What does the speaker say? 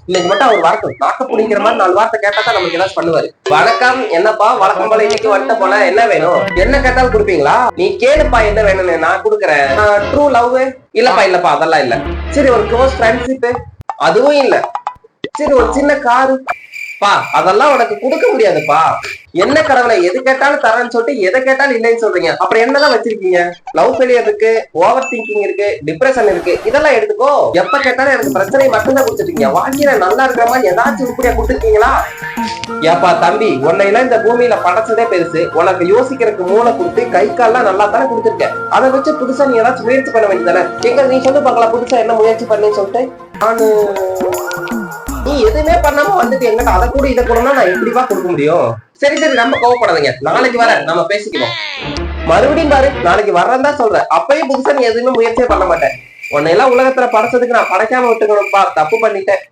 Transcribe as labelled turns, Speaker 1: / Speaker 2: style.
Speaker 1: இன்னைக்கு மட்டும் அவர் வரட்டும். நாக்க பிடிக்கிற மாதிரி 4 வார்த்தை கேட்டா தான் நமக்கு ஏதாச்சும் பண்ணுவாரு. வணக்கம், என்னப்பா வழக்கம் போல இன்னைக்கு வந்துட்ட போல, என்ன வேணும்? என்ன கேட்டாலும் கொடுப்பீங்களா? நீ கேளுப்பா என்ன வேணும்னு, நான் கொடுக்குறேன். ட்ரூ லவ் இல்லப்பா அதெல்லாம் இல்ல. சரி, ஒரு க்ளோஸ் ஃப்ரெண்ட்ஷிப் அதுவும் இல்ல. சரி, ஒரு சின்ன காரு பா அதெல்லாம் உனக்கு கொடுக்க முடியாதுப்பா. என்ன கடவுளை, எது கேட்டாலும் தரேன்னு சொல்லிட்டு எதை கேட்டாலும் இல்லைன்னு சொல்றீங்க. அப்புறம் என்னதான் வச்சிருக்கீங்க? லவ் ஃபெயிலியர் இருக்கு, ஓவர் திங்கிங் இருக்கு, டிப்ரெஷன் இருக்கு, இதெல்லாம் எடுத்துக்கோ. எப்ப கேட்டாலும் எனக்கு பிரச்சனை மட்டும்தான் கொடுத்துருக்கீங்க. வாழ்க்கையில நல்லா இருக்கிற மாதிரி ஏதாச்சும் உருப்படியா கொடுத்துருக்கீங்களா? ஏப்பா தம்பி, உன்னையெல்லாம் இந்த பூமியில படைச்சதே பெருசு. உனக்கு யோசிக்கிறதுக்கு மூளை கொடுத்து கை கால்லாம் நல்லா தானே கொடுத்துருக்க. அதை வச்சு புதுசா நீ ஏதாச்சும் முயற்சி பண்ண வேண்டியதானே? எங்க நீ சொல்லு பார்க்கலாம், புதுசா என்ன முயற்சி பண்ணேன்னு சொல்லிட்டு. நானு நீ எதுவுமே பண்ணாம வந்துட்டு எங்கிட்ட அதை கூட இதை கூடனா நான் எப்படிப்பா கொடுக்க முடியும்? சரி நம்ம கோவப்படாதீங்க, நாளைக்கு வர நம்ம பேசிக்குவோம். மறுபடியும் பாரு, நாளைக்கு வர்றதா சொல்றேன். அப்பயும் புதுசா நீ எதுவுமே முயற்சியே பண்ண மாட்டேன். உன்னை எல்லாம் உலகத்துல படைச்சதுக்கு நான் படைக்காம விட்டுக்கணும்ப்பா, தப்பு பண்ணிட்டேன்.